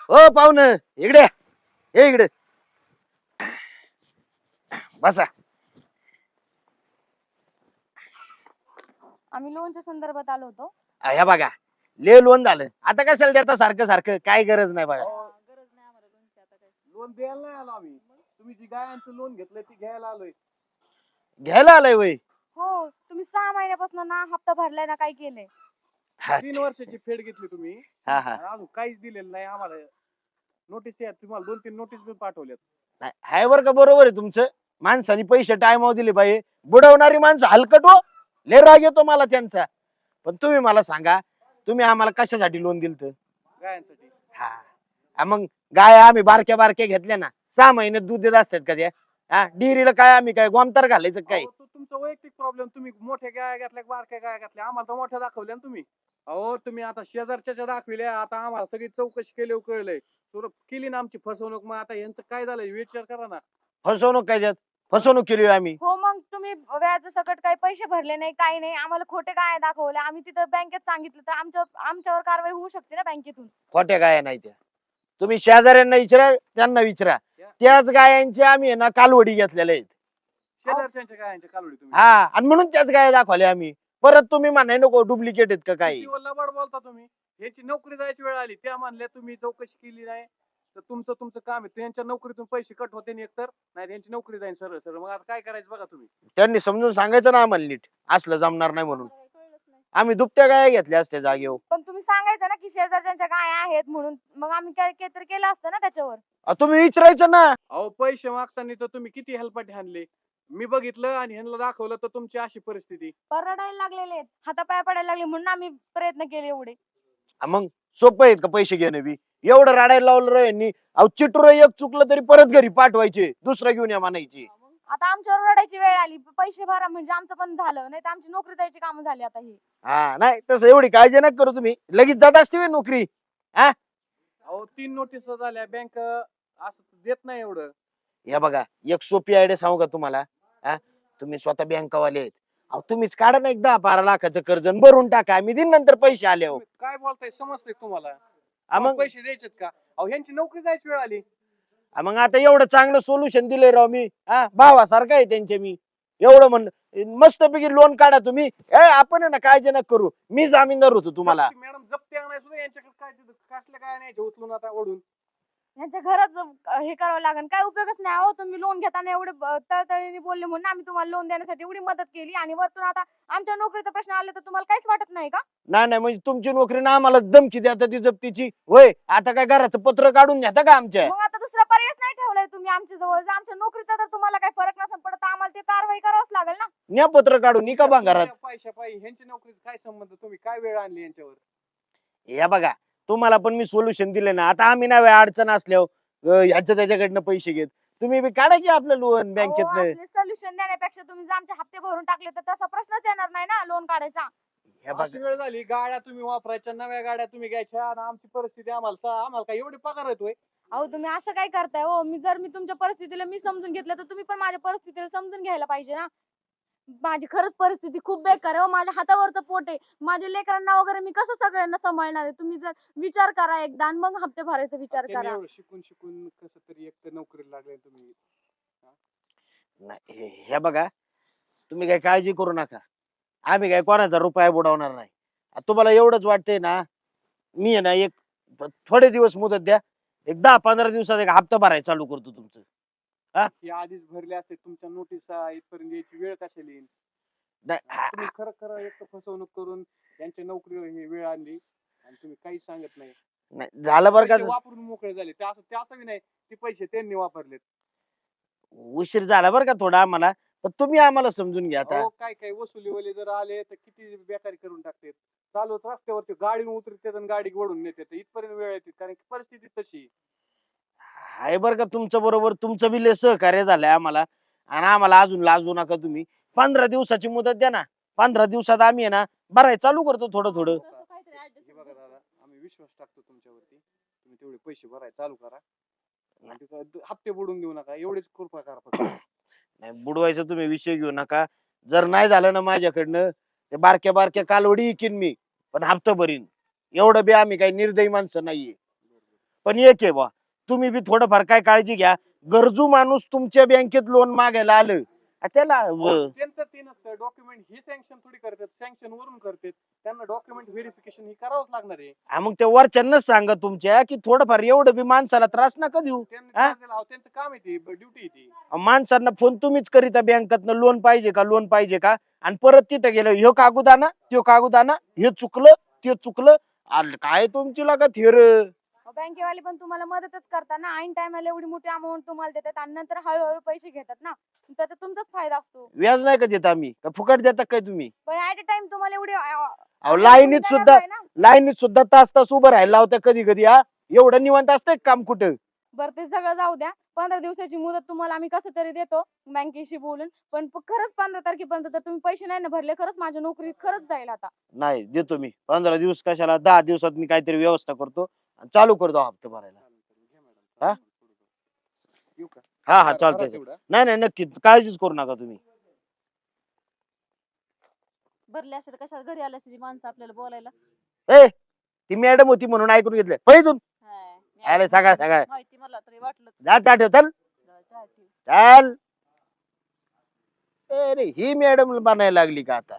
ओ पाहुणं इकडे हे इकडे बसा. आम्ही लोनच्या संदर्भात आलो होतो. ह्या बघा ले लोन झालं आता कशाला देता सारखं सारखं काय गरज नाही बघा. गरज नाही आम्हाला लोनची आता काही. लोन द्यायला नाही आलो आम्ही. तुम्ही जी गायांचं लोन घेतलं ती घ्यायला आलोय. घ्यायला आलाय वय. हो तुम्ही 6 महिन्यापासून ना हप्ता भरलाय ना काय केलंय. 3 वर्षाची फेड घेतली तुम्ही हा हा आणि अजून काहीच दिलेलं नाही आम्हाला. नोटीस या तुम्हाला 2-3 नोटीस पण पाठवल्यात. नाही हाय बरं का बरोबर आहे तुमचं. माणसानी पैसे टायमावर दिले पाहिजे. बुडवणारी माणसं हलकट हो. लय राग येतो मला त्यांचा. पण तुम्ही मला सांगा तुम्ही आम्हाला कशासाठी लोन दिलत. गायांसाठी. हा मग गाय आम्ही बारक्या बारक्या घेतल्या ना 6 महिन्यात दूध देत असतात का त्या. हा डिरीला काय आम्ही काय गोमतार घालायचं काय. अहो, तो तुमचा वैयक्तिक प्रॉब्लेम. तुम्ही मोठ्या गाया घेतल्या बारक्या गाया घेतल्या आम्हाला तर मोठ्या दाखवल्या ना तुम्ही. अहो तुम्ही आता शेजारच्या दाखविल्या आता आम्हाला सगळी चौकशी केली कळलंय. सुरुवात केली ना आमची फसवणूक. मग आता यांचं काय झालंय विचार करा ना. फसवणूक काय त्यात फसवणूक केली होय आम्ही. हो मग तुम्ही व्याज सकट काही पैसे भरले नाही काही नाही आम्हाला खोटे काय दाखवले. आम्ही तिथं बँकेत सांगितलं तर आमच्यावर कारवाई होऊ शकते ना बँकेतून. खोट्या गाया नाही त्या. तुम्ही शेजाऱ्यांना विचारा त्यांना विचारा. त्याच गायांचे आम्ही आहे ना कालवडी घेतलेल्या आहेत. शेजारच्या गायांच्या कालवडी तुम्ही. हा आणि म्हणून त्याच गाया दाखवल्या आम्ही. परत तुम्ही म्हणाय नको डुप्लिकेट आहेत का काही. किती लबाड बोलता तुम्ही. यांची नोकरी जायची वेळ आली त्या म्हणल्या तुम्ही चौकशी केली नाही तर तुमचं काम आहे. त्यांच्या नोकरीतून पैसे कट होते एकतर नाही त्यांची नोकरी जाईल सरळ सरळ. मग आता काय करायचं बघा तुम्ही. त्यांनी समजून सांगायचं ना आम्हाला नीट असलं जमणार नाही म्हणून. आम्ही दुभत्या गाया घेतल्या असत्या जागेवर. पण तुम्ही सांगायचं ना की शेजारच्या काय आहेत म्हणून मग आम्ही काय तर केलं असतं ना त्याच्यावर. तुम्ही विचारायचं ना. अहो पैसे मागताना तर तुम्ही किती हेल्पाटे आणले. मी बघितलं आणि ह्यांना दाखवलं तर तुमची अशी परिस्थिती. रडायला लागलेले आहेत हातापाया पडायला लागले म्हणून आम्ही प्रयत्न केले एवढे. मग सोपं आहेत का पैसे घेणं बी. एवढं रडायला लावलं रे यांनी. अहो चिटूर एक चुकलं तरी परत घरी पाठवायचे दुसरं घेऊन या म्हणायची. आता आमच्यावर रडायची वेळ आली पैसे भरा म्हणजे आमचं पण झालं नाही तर आमची नोकरी जायची कामं झाली आता ही. हा नाही तसं एवढी काळजी नका करू तुम्ही. लगेच जात असते व्हय नोकरी. अहो 3 नोटीस झाल्या बँक असं देत नाही एवढं. या बघा एक सोपी आयडिया सांगू का तुम्हाला. तुम्ही स्वतः बँकावाले आहेत. अहो तुम्हीच काढा ना एक 10-12 लाखाचं कर्ज आणि भरून टाका. आम्ही दिन नंतर पैसे आले हो. तुम्ही काय बोलताय समजतंय तुम्हाला. मग पैसे द्यायचेत का. अहो ह्यांची नोकरी जायची वेळ आली. मग आता एवढं चांगलं सोल्युशन दिलंय राव मी. भावासारखं आहे त्यांचे मी. एवढं म्हणलं मस्तपैकी लोन काढा तुम्ही. आपण आहे ना काळजी नका करू. मी जामीनदार होतो तुम्हाला. मॅडम जप्ती आणाय सुद्धा यांच्याकडे काय कसल्या काय नाही उचलून आता ओढून. यांच्या घरात हे करावं लागेल काय उपयोगच नाही. अहो तुम्ही लोन घेताना एवढे तळतळीने बोलले म्हणून आम्ही तुम्हाला लोन देण्यासाठी एवढी मदत केली आणि वरतून आता आमच्या नोकरीचा प्रश्न आला तर तुम्हाला काहीच वाटत नाही का. नाही म्हणजे तुमची नोकरी ना आम्हाला धमकी द्या ती जप्तीची होय. आता काय घराचं पत्र काढून घेता का आमच्या. मग आता दुसरा पर्यायच नाही ठेवलाय तुम्ही आमच्या जवळ. जर आमच्या नोकरीचा तर तुम्हाला काही फरक नसेल पडत आम्हाला ते कारवाई करावंच लागेल ना. न्या पत्र काढून निका बा घरात. पैशा पायी ह्यांची नोकरीचा काय संबंध. तुम्ही काय वेळ आणली यांच्यावर. या बघा तुम्हाला पण मी सोल्युशन दिले ना. आता आम्ही नाही अडचण असल्यावर ह्याच्या त्याच्याकडनं पैसे घेत. तुम्ही बी काढा की आपलं लोन बँकेत. सोल्युशन देण्यापेक्षा तुम्ही जर आमचे हप्ते भरून टाकले तर तसा प्रश्नच येणार नाही ना लोन काढायचा. अशी वेळ झाली गाड्या तुम्ही वापरायच्या नव्या गाड्या तुम्ही घ्यायच्या आणि आमची परिस्थिती आम्हाला काय एवढी पगार येतोय. अहो तुम्ही असं काय करताय हो. मी तुमच्या परिस्थितीला मी समजून घेतलं तर तुम्ही पण माझ्या परिस्थितीला समजून घ्यायला पाहिजे ना. माझी खरंच परिस्थिती खूप बेकार आहे. माझ्या हातावरचं पोट आहे. माझ्या लेकरांना वगैरे मी कसं सगळ्यांना सांभाळणार आहे. तुम्ही जर विचार करा एकदा आणि मग हप्ते भरायचा विचार करा. शिकून कसं तरी एक तर नोकरीला लागले तुम्ही. नाही हे बघा तुम्ही काही काळजी करू नका. आम्ही काय कोणाचा रुपया बुडवणार नाही. तुम्हाला एवढंच वाटतंय ना. मी आहे ना एक थोडे दिवस मुदत द्या. एक 10-15 दिवसात एक हप्ता भरायला चालू करतो तुमचं. हे आधीच भरले असते तुमच्या नोटीस इथपर्यंत यायची वेळ कशाला येईल. तुम्ही खरं खरं एक तर फसवणूक करून त्यांच्या नोकरी ही वेळ आणली आणि तुम्ही काहीच सांगत नाही. नाही झालं बरं का. वापरून मोकळे झाले ते असं बी नाही. ते पैसे त्यांनी वापरलेत. उशीर झाला बरं का थोडा आम्हाला. पण तुम्ही आम्हाला समजून घ्या आता. काय वसुलीवाले जर आले तर किती बेकारी करून टाकतात. चालवत रस्त्यावरती गाडी उतरतात आणि गाडी ओढून नेतात. इथपर्यंत वेळ येते कारण की परिस्थिती तशी. आहे बरं का तुमचं बरोबर. तुमचं बी लय सहकार्य झालंय आम्हाला. आणि आम्हाला अजून लाजू नका तुम्ही. 15 दिवसाची मुदत द्या ना. 15 दिवसात आम्ही आहे ना भरायला चालू करतो थोडं थोडं. हे बघा दादा आम्ही विश्वास टाकतो तुमच्यावरती. तुम्ही तेवढे पैसे भरायला चालू करा. हप्ते बुडून देऊ नका एवढीच कृपा करा फक्त. नाही बुडवायचं तुम्ही विषय घेऊ नका. जर नाही झालं ना माझ्याकडनं ते बारक्या बारक्या कालवडी इकीन मी. पण हप्ता भरीन. एवढं बी आम्ही काही निर्दयी माणसं नाहीये. पण एक आहे बा, तुम्ही बी थोडंफार काय काळजी घ्या. गरजू माणूस तुमच्या बँकेत लोन मागायला आलं त्याला त्यांचं ते नसतं डॉक्युमेंट ही सँक्शन थोडी करतात, सँक्शन वरून करतात. त्यांना डॉक्युमेंट व्हेरिफिकेशन ही करावंच लागणार आहे. मग ते वरच्यांनाच सांगा तुमच्या की थोडंफार एवढं बी माणसाला त्रास नका देऊ. त्यांनी हा? त्रास दिला, अहो, त्यांचं काम आहे ती ड्युटी ती. माणसांना फोन तुम्हीच करीता बँकेतनं लोन पाहिजे का लोन पाहिजे का, आणि परत तिथं गेलं ह्यो कागद आणा त्यो कागद आणा, हे चुकलं ते चुकलं. काय तुमची लागा थिर. बँकेवाले पण तुम्हाला मदतच करतात ना, ऐन टायमाला एवढी मोठी अमाऊंट तुम्हाला देतात आणि नंतर हळूहळू पैसे घेतात ना, त्याचा तुमचाच फायदा असतो. व्याज नाही का देत आम्ही का फुकट देता काय तुम्ही. पण ऍट अ टाइम तुम्हाला एवढी अहो लाईनीत सुद्धा तास तास उभं राहायला लावत्या कधी कधी. एवढं निवांत असतंय काम कुठं. बरं ते सगळं जाऊ द्या. 15 दिवसाची मुदत तुम्हाला आम्ही कसं तरी देतो बँकेशी बोलून, पण खरंच 15 तारखेपर्यंत जर तुम्ही पैसे नाही ना भरले, खरंच माझ्या नोकरी खरंच जाईल आता. नाही देतो मी 15 दिवस कशाला, 10 दिवसात मी काहीतरी व्यवस्था करतो आणि चालू करतो हप्ता भरायला. हा? येऊ का? हा बरं, चालतंय. बरं तेवढं. नाही नाही नक्की काळजीच करू नका तुम्ही. भरले असेल कशाला घरी आले असेल माणसं आपल्याला बोलायला. ए ती मॅडम होती म्हणून ऐकून घेतलं पहिजून. हाय, मी अरे ऐकून सकाळ घेतलं. सकाळ. माहिती मला तरी वाटलंच. जा ठेव चल चहा ठेव. चल. अरे ही मॅडम बनायला लागली का आता.